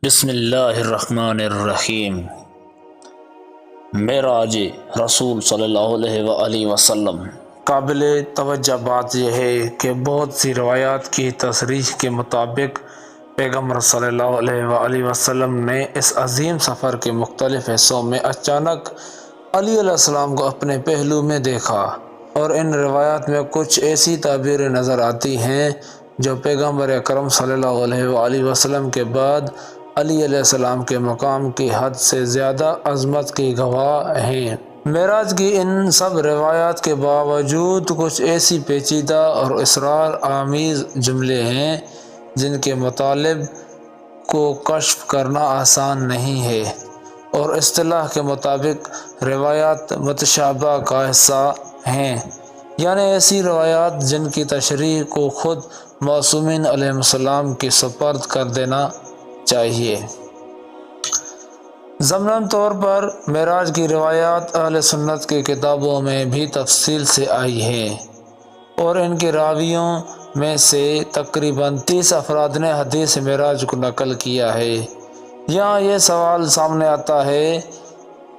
بسم اللہ الرحمن الرحیم۔ معراج رسول صلی اللہ علیہ وآلہ وسلم۔ قابل توجہ بات یہ ہے کہ بہت سی روایات کی تصریح کے مطابق پیغمبر صلی اللہ علیہ وآلہ وسلم نے اس عظیم سفر کے مختلف حصوں میں اچانک علی علیہ السلام کو اپنے پہلو میں دیکھا، اور ان روایات میں کچھ ایسی تعبیریں نظر آتی ہیں جو پیغمبر اکرم صلی اللہ علیہ وآلہ وسلم کے بعد علی علیہ السلام کے مقام کی حد سے زیادہ عظمت کی گواہ ہیں۔ معراج کی ان سب روایات کے باوجود کچھ ایسی پیچیدہ اور اسرار آمیز جملے ہیں جن کے مطالب کو کشف کرنا آسان نہیں ہے، اور اصطلاح کے مطابق روایات متشابہ کا حصہ ہیں، یعنی ایسی روایات جن کی تشریح کو خود معصومین علیہ السلام کی سپرد کر دینا چاہیے۔ ضمناً طور پر معراج کی روایات اہل سنت کی کتابوں میں بھی تفصیل سے آئی ہیں، اور ان کے راویوں میں سے تقریباً 30 افراد نے حدیث معراج کو نقل کیا ہے۔ یہاں یہ سوال سامنے آتا ہے،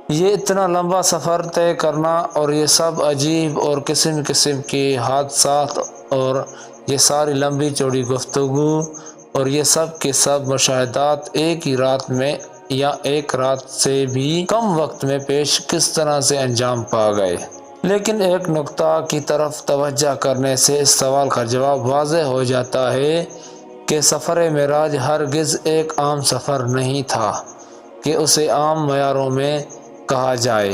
یہ اتنا لمبا سفر طے کرنا اور یہ سب عجیب اور قسم قسم کے حادثات اور یہ ساری لمبی چوڑی گفتگو اور یہ سب کے سب مشاہدات ایک ہی رات میں یا ایک رات سے بھی کم وقت میں پیش کس طرح سے انجام پا گئے؟ لیکن ایک نقطہ کی طرف توجہ کرنے سے اس سوال کا جواب واضح ہو جاتا ہے کہ سفر معراج ہرگز ایک عام سفر نہیں تھا کہ اسے عام معیاروں میں کہا جائے۔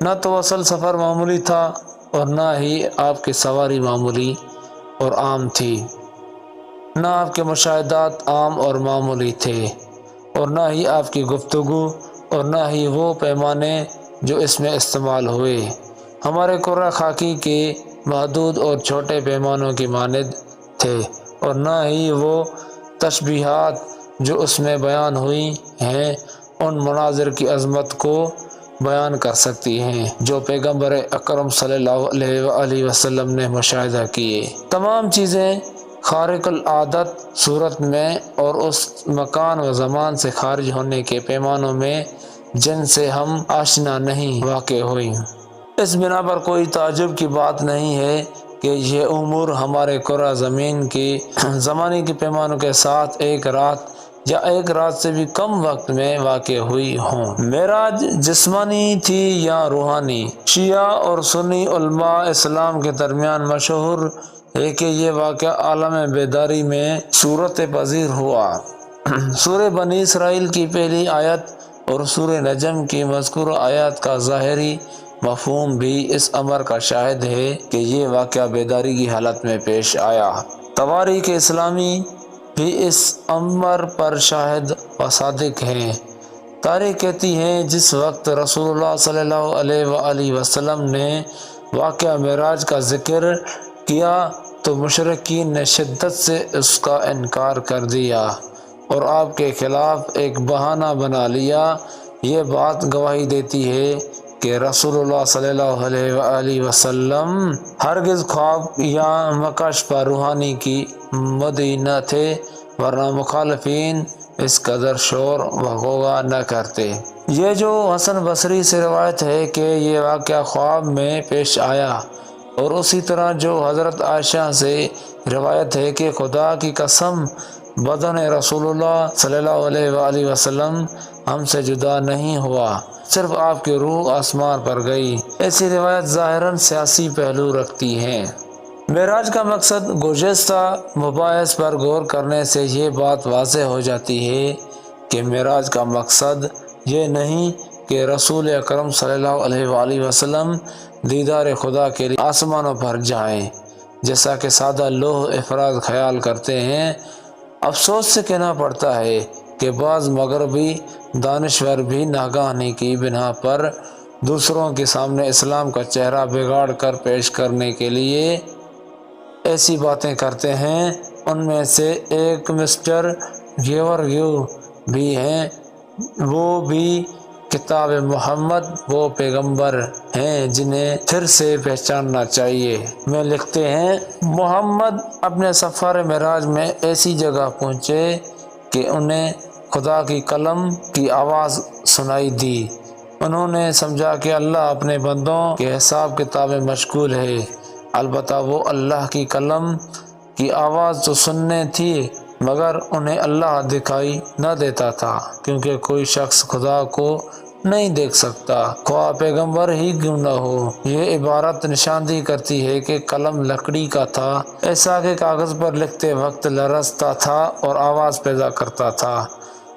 نہ تو اصل سفر معمولی تھا اور نہ ہی آپ کی سواری معمولی اور عام تھی، نہ آپ کے مشاہدات عام اور معمولی تھے، اور نہ ہی آپ کی گفتگو اور نہ ہی وہ پیمانے جو اس میں استعمال ہوئے ہمارے قرہ خاکی کے محدود اور چھوٹے پیمانوں کی مانند تھے، اور نہ ہی وہ تشبیہات جو اس میں بیان ہوئی ہیں ان مناظر کی عظمت کو بیان کر سکتی ہیں جو پیغمبر اکرم صلی اللہ علیہ وآلہ وسلم نے مشاہدہ کیے۔ تمام چیزیں خارق العادت صورت میں اور اس مکان و زمان سے خارج ہونے کے پیمانوں میں جن سے ہم آشنا نہیں واقع ہوئی۔ اس بنا پر کوئی تعجب کی بات نہیں ہے کہ یہ امور ہمارے قرہ زمین کی زمانے کے پیمانوں کے ساتھ ایک رات یا ایک رات سے بھی کم وقت میں واقع ہوئی ہوں۔ معراج جسمانی تھی یا روحانی؟ شیعہ اور سنی علماء اسلام کے درمیان مشہور ہے کہ یہ واقعہ عالم بیداری میں صورت پذیر ہوا۔ سورہ بنی اسرائیل کی پہلی آیت اور سورہ نجم کی مذکورہ آیات کا ظاہری مفہوم بھی اس امر کا شاہد ہے کہ یہ واقعہ بیداری کی حالت میں پیش آیا۔ تواریخ اسلامی بھی اس امر پر شاہد و صادق ہیں۔ تاریخ کہتی ہے جس وقت رسول اللہ صلی اللہ علیہ وآلہ وسلم نے واقعہ معراج کا ذکر کیا تو مشرکین نے شدت سے اس کا انکار کر دیا اور آپ کے خلاف ایک بہانہ بنا لیا۔ یہ بات گواہی دیتی ہے کہ رسول اللہ صلی اللہ علیہ وآلہ وسلم ہرگز خواب یا مکاشفہ روحانی کی مدعی نہ تھے، ورنہ مخالفین اس قدر شور و غوغا نہ کرتے۔ یہ جو حسن بصری سے روایت ہے کہ یہ واقعہ خواب میں پیش آیا، اور اسی طرح جو حضرت عائشہ سے روایت ہے کہ خدا کی قسم بدن رسول اللہ صلی اللہ علیہ وآلہ وسلم ہم سے جدا نہیں ہوا، صرف آپ کی روح آسمان پر گئی۔ ایسی روایت ظاہراً سیاسی پہلو رکھتی ہیں۔ معراج کا مقصد گزشتہ مباحث پر غور کرنے سے یہ بات واضح ہو جاتی ہے کہ معراج کا مقصد یہ نہیں کہ رسول اکرم صلی اللہ علیہ وآلہ وسلم دیدار خدا کے لیے آسمانوں پر جائیں، جیسا کہ سادہ لوح افراد خیال کرتے ہیں۔ افسوس سے کہنا پڑتا ہے کہ بعض مغربی دانشور بھی ناگہانی کی بنا پر دوسروں کے سامنے اسلام کا چہرہ بگاڑ کر پیش کرنے کے لیے ایسی باتیں کرتے ہیں۔ ان میں سے ایک مسٹر گیورگیو بھی ہیں، وہ بھی کتاب محمد وہ پیغمبر ہیں جنہیں پھر سے پہچاننا چاہیے میں لکھتے ہیں، محمد اپنے سفر معراج میں ایسی جگہ پہنچے کہ انہیں خدا کی کلم کی آواز سنائی دی۔ انہوں نے سمجھا کہ اللہ اپنے بندوں کے حساب کتاب میں مشغول ہے، البتہ وہ اللہ کی کلم کی آواز تو سننے تھی مگر انہیں اللہ دکھائی نہ دیتا تھا، کیونکہ کوئی شخص خدا کو نہیں دیکھ سکتا، خواہ پیغمبر ہی کیوں نہ ہو۔ یہ عبارت نشاندہی کرتی ہے کہ قلم لکڑی کا تھا، ایسا کہ کاغذ پر لکھتے وقت لرزتا تھا اور آواز پیدا کرتا تھا۔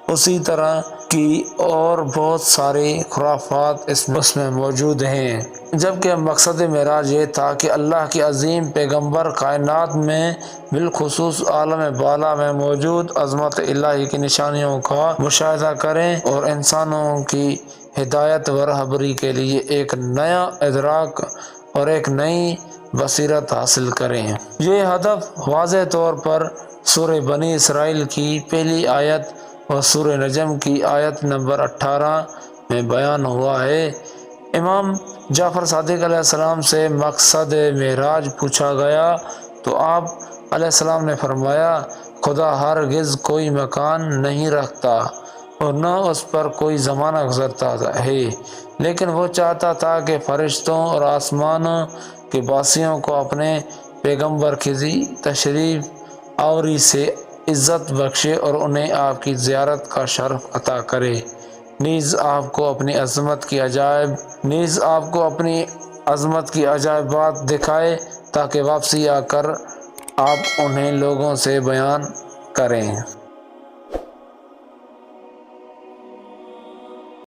اسی طرح کی اور بہت سارے خرافات اس میں موجود ہیں، جبکہ مقصد معراج یہ تھا کہ اللہ کے عظیم پیغمبر کائنات میں بالخصوص عالم بالا میں موجود عظمت الہی کی نشانیوں کا مشاہدہ کریں اور انسانوں کی ہدایت و رہبری کے لیے ایک نیا ادراک اور ایک نئی بصیرت حاصل کریں۔ یہ ہدف واضح طور پر سورہ بنی اسرائیل کی پہلی آیت اور سورہ نجم کی آیت نمبر 18 میں بیان ہوا ہے۔ امام جعفر صادق علیہ السلام سے مقصد معراج پوچھا گیا تو آپ علیہ السلام نے فرمایا، خدا ہرگز کوئی مکان نہیں رکھتا اور نہ اس پر کوئی زمانہ گزرتا ہے، لیکن وہ چاہتا تھا کہ فرشتوں اور آسمانوں کے باسیوں کو اپنے پیغمبر کی تشریف آوری سے عزت بخشے اور انہیں آپ کی زیارت کا شرف عطا کرے، نیز آپ کو اپنی عظمت کی عجائبات دکھائے تاکہ واپسی آ کر آپ انہیں لوگوں سے بیان کریں۔